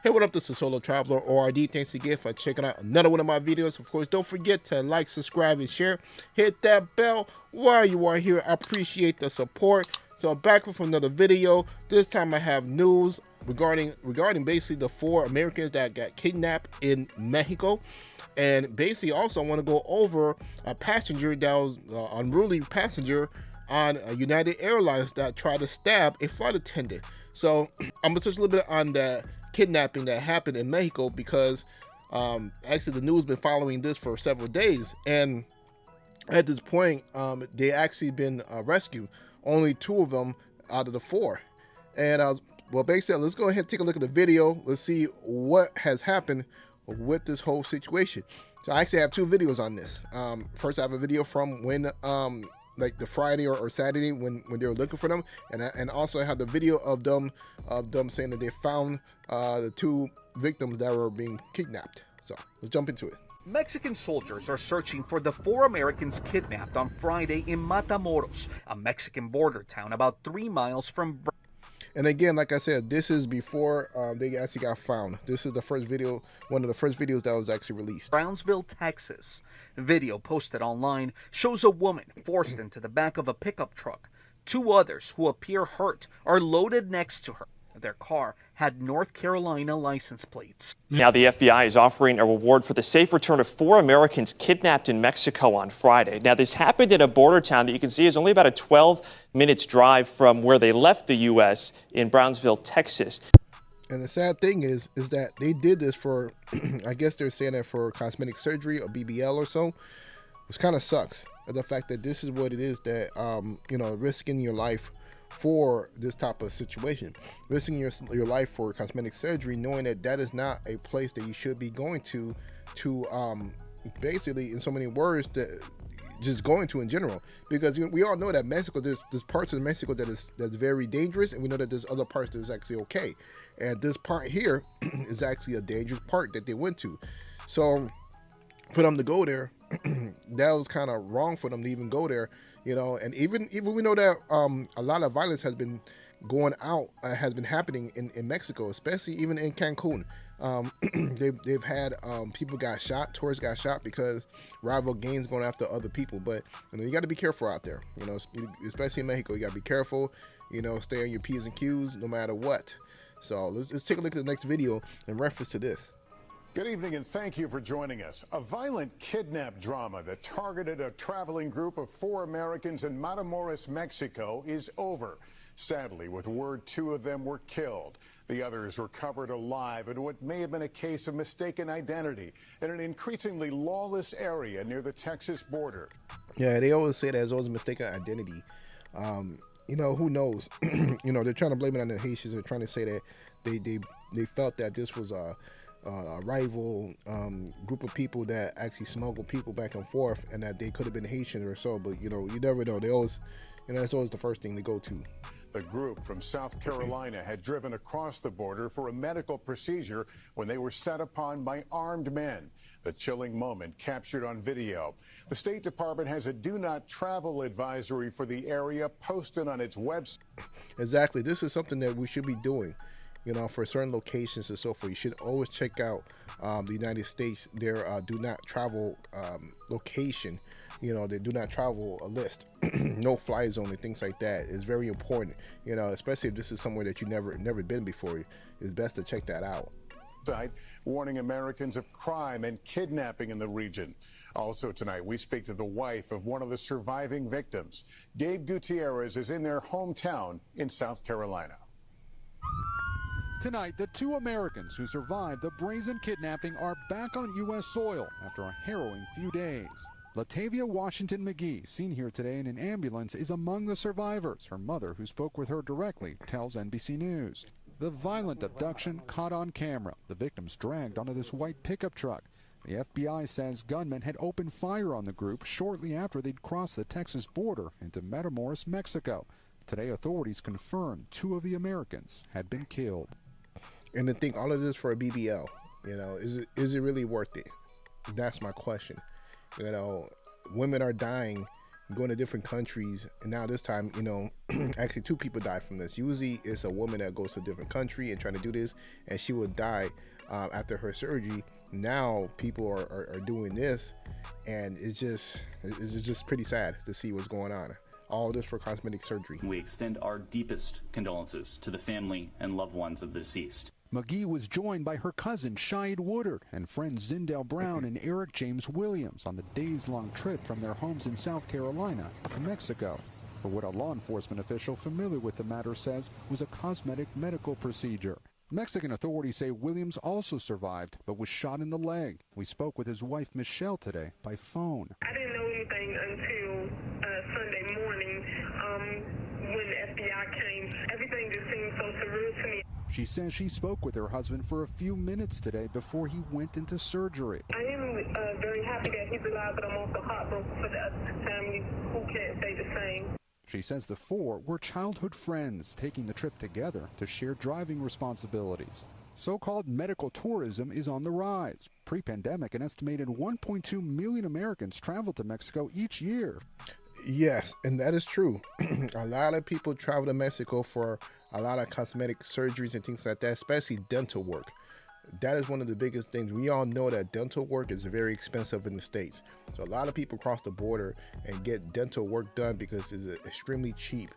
Hey, what up? This is Solo Traveler ORD. Thanks again for checking out another one of my videos. Of course, don't forget to like, subscribe, and share. Hit that bell while you are here. I appreciate the support. So I'm back with another video. This time I have news regarding basically the 4 Americans that got kidnapped in Mexico. And basically also I want to go over a passenger that was an unruly passenger on United Airlines that tried to stab a flight attendant. So I'm going to touch a little bit on the kidnapping that happened in Mexico because actually the news has been following this for several days, and at this point they actually been rescued, only 2 of them out of the 4. And well, basically let's go ahead and take a look at the video. Let's see what has happened with this whole situation. So I actually have 2 videos on this. First I have a video from when like the Friday or Saturday when they were looking for them, and also I have the video of them saying that they found the 2 victims that were being kidnapped. So let's jump into it. Mexican soldiers are searching for the 4 Americans kidnapped on Friday in Matamoros, a Mexican border town about 3 miles from. And again, like I said, this is before they actually got found. This is the first video, one of the first videos that was actually released. Brownsville, Texas. The video posted online shows a woman forced into the back of a pickup truck. 2 others who appear hurt are loaded next to her. Their car had North Carolina license plates. Now the FBI is offering a reward for the safe return of 4 Americans kidnapped in Mexico on Friday. Now this happened in a border town that you can see is only about a 12 minutes drive from where they left the U.S. in Brownsville, Texas. And the sad thing is that they did this for, I guess they're saying that for cosmetic surgery or BBL or so, which kind of sucks. The fact that this is what it is, that, you know, risking your life for this type of situation, risking your life for cosmetic surgery, knowing that that is not a place that you should be going to basically, in so many words, that just going to in general, because we all know that Mexico, there's parts of Mexico that's very dangerous, and we know that there's other parts that is actually okay, and this part here is actually a dangerous part that they went to. So for them to go there, that was kind of wrong for them to even go there, you know. And even we know that a lot of violence has been going out, has been happening in Mexico, especially even in Cancun. They've had people got shot, tourists got shot because rival gangs going after other people. But you know, you got to be careful out there, you know, especially in Mexico. You got to be careful, you know, stay on your P's and Q's no matter what. So let's take a look at the next video in reference to this. Good evening and thank you for joining us. A violent kidnap drama that targeted a traveling group of 4 Americans in Matamoros, Mexico is over. Sadly, with word 2 of them were killed. The others recovered alive in what may have been a case of mistaken identity in an increasingly lawless area near the Texas border. Yeah, they always say that there's always a mistaken identity. You know, who knows? You know, they're trying to blame it on the Haitians. They're trying to say that they felt that this was a rival group of people that actually smuggled people back and forth, and that they could have been Haitians or so. But you know, you never know. They always, you know, that's always the first thing they go to. The group from South Carolina had driven across the border for a medical procedure when they were set upon by armed men. The chilling moment captured on video. The State Department has a do not travel advisory for the area posted on its website. Exactly. This is something that we should be doing, you know, for certain locations and so forth. You should always check out the United States, their do not travel location, you know, they do not travel a list, no fly zone and things like that is very important, you know, especially if this is somewhere that you never been before. It's best to check that out. Warning Americans of crime and kidnapping in the region. Also tonight, we speak to the wife of one of the surviving victims. Gabe Gutierrez is in their hometown in South Carolina. Tonight, the 2 Americans who survived the brazen kidnapping are back on U.S. soil after a harrowing few days. Latavia Washington McGee, seen here today in an ambulance, is among the survivors. Her mother, who spoke with her directly, tells NBC News. The violent abduction caught on camera. The victims dragged onto this white pickup truck. The FBI says gunmen had opened fire on the group shortly after they'd crossed the Texas border into Matamoros, Mexico. Today, authorities confirmed 2 of the Americans had been killed. And to think all of this for a BBL, you know, is it really worth it? That's my question. You know, women are dying, going to different countries, and now this time, you know, actually 2 people died from this. Usually it's a woman that goes to a different country and trying to do this, and she would die after her surgery. Now people are doing this, and it's just pretty sad to see what's going on. All this for cosmetic surgery. We extend our deepest condolences to the family and loved ones of the deceased. McGee was joined by her cousin Shahid Woodard and friends Zindell Brown and Eric James Williams on the days-long trip from their homes in South Carolina to Mexico for what a law enforcement official familiar with the matter says was a cosmetic medical procedure. Mexican authorities say Williams also survived but was shot in the leg. We spoke with his wife Michelle today by phone. I didn't know anything until Sunday morning when the FBI came. Everything just seemed so surreal to me. She says she spoke with her husband for a few minutes today before he went into surgery. I am very happy that he's alive, but I'm also heartbroken for the other families who can't say the same. She says the 4 were childhood friends taking the trip together to share driving responsibilities. So-called medical tourism is on the rise. Pre-pandemic, an estimated 1.2 million Americans travel to Mexico each year. Yes, and that is true. A lot of people travel to Mexico for a lot of cosmetic surgeries and things like that, especially dental work. That is one of the biggest things. We all know that dental work is very expensive in the States. So a lot of people cross the border and get dental work done because it's extremely cheap.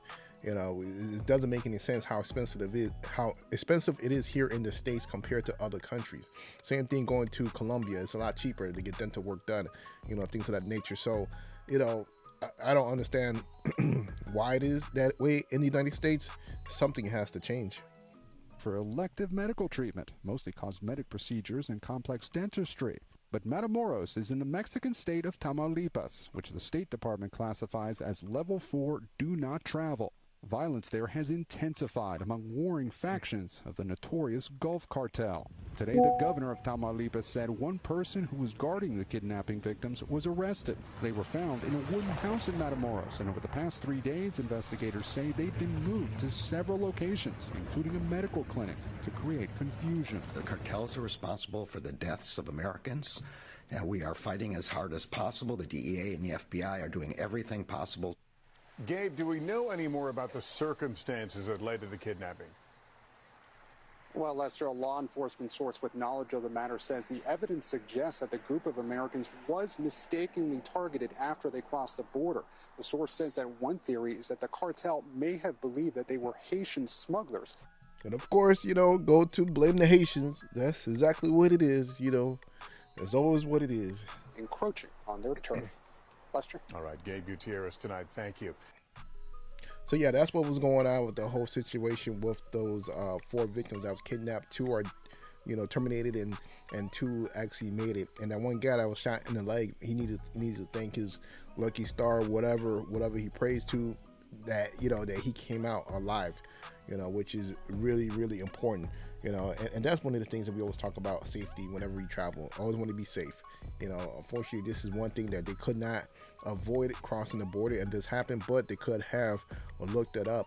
You know, it doesn't make any sense how expensive it is here in the States compared to other countries. Same thing going to Colombia. It's a lot cheaper to get dental work done, you know, things of that nature. So, you know, I don't understand why it is that way in the United States. Something has to change. For elective medical treatment, mostly cosmetic procedures and complex dentistry. But Matamoros is in the Mexican state of Tamaulipas, which the State Department classifies as Level 4 Do Not Travel. Violence there has intensified among warring factions of the notorious Gulf Cartel. Today, the governor of Tamaulipas said one person who was guarding the kidnapping victims was arrested. They were found in a wooden house in Matamoros, and over the past 3 days, investigators say they've been moved to several locations, including a medical clinic, to create confusion. The cartels are responsible for the deaths of Americans, and we are fighting as hard as possible. The DEA and the FBI are doing everything possible. Gabe, do we know any more about the circumstances that led to the kidnapping? Well, Lester, a law enforcement source with knowledge of the matter says the evidence suggests that the group of Americans was mistakenly targeted after they crossed the border. The source says that one theory is that the cartel may have believed that they were Haitian smugglers. And of course, you know, go to blame the Haitians. That's exactly what it is, you know. It's always what it is. Encroaching on their turf. Lester? All right, Gabe Gutierrez tonight. Thank you. So yeah, that's what was going on with the whole situation with those 4 victims that was kidnapped. 2 are, you know, terminated, and 2 actually made it. And that one guy that was shot in the leg, he needed to thank his lucky star, whatever he prays to, that, you know, that he came out alive, you know, which is really, really important. You know, and that's one of the things that we always talk about, safety whenever we travel. Always want to be safe. You know, unfortunately, this is one thing that they could not avoid crossing the border, and this happened, but they could have looked it up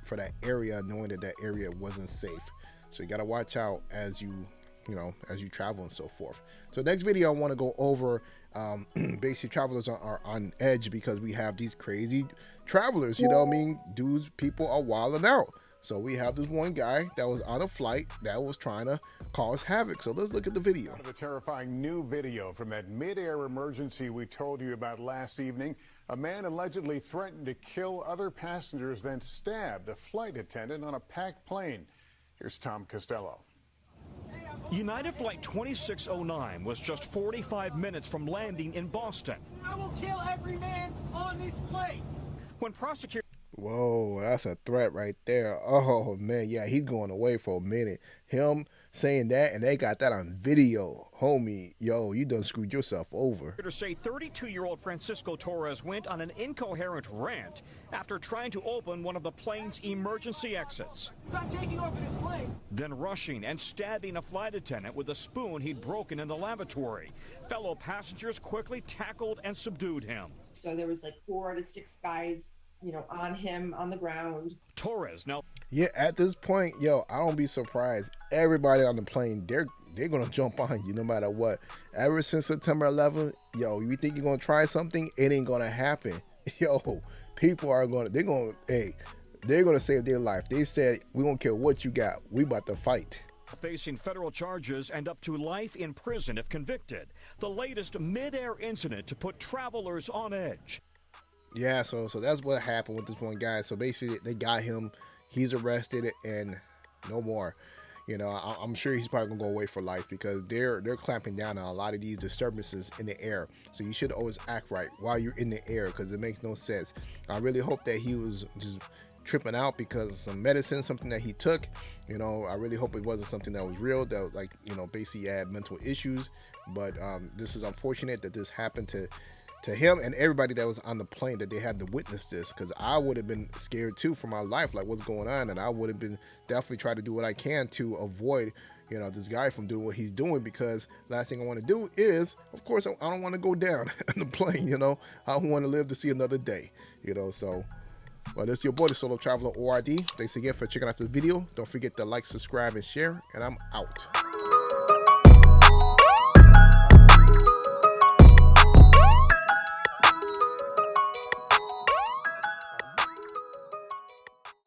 for that area, knowing that area wasn't safe. So you got to watch out as you travel and so forth. So next video, I want to go over basically travelers are on edge because we have these crazy travelers, you know what I mean? Dudes, people are wilding out. So we have this one guy that was on a flight that was trying to cause havoc. So let's look at the video. The terrifying new video from that mid-air emergency we told you about last evening. A man allegedly threatened to kill other passengers, then stabbed a flight attendant on a packed plane. Here's Tom Costello. United Flight 2609 was just 45 minutes from landing in Boston. I will kill every man on this plane. When prosecutors... Whoa, that's a threat right there. Oh man, yeah, he's going away for a minute. Him saying that, and they got that on video. Homie, yo, you done screwed yourself over. Say 32-year-old Francisco Torres went on an incoherent rant after trying to open one of the plane's emergency exits. Stop taking over this plane. Then rushing and stabbing a flight attendant with a spoon he'd broken in the lavatory. Fellow passengers quickly tackled and subdued him. So there was like 4 to 6 guys, you know, on him on the ground. Torres now. Yeah, at this point, yo, I don't be surprised. Everybody on the plane, they're gonna jump on you no matter what. Ever since September 11th, yo, you think you're gonna try something, it ain't gonna happen. Yo, people are gonna, they're gonna save their life. They said, we don't care what you got, we about to fight. Facing federal charges and up to life in prison if convicted. The latest mid-air incident to put travelers on edge. Yeah, so that's what happened with this one guy. So basically, they got him. He's arrested and no more. You know, I'm sure he's probably gonna go away for life because they're clamping down on a lot of these disturbances in the air. So you should always act right while you're in the air because it makes no sense. I really hope that he was just tripping out because of some medicine, something that he took. You know, I really hope it wasn't something that was real, that was like, you know, basically had mental issues. But this is unfortunate that this happened to him and everybody that was on the plane, that they had to witness this, because I would have been scared too for my life, like what's going on, and I would have been definitely trying to do what I can to avoid, you know, this guy from doing what he's doing, because last thing I want to do is, of course, I don't want to go down on the plane, you know. I don't want to live to see another day, you know. So well, this is your boy, the Solo Traveler ORD. Thanks again for checking out this video. Don't forget to like, subscribe, and share, and I'm out.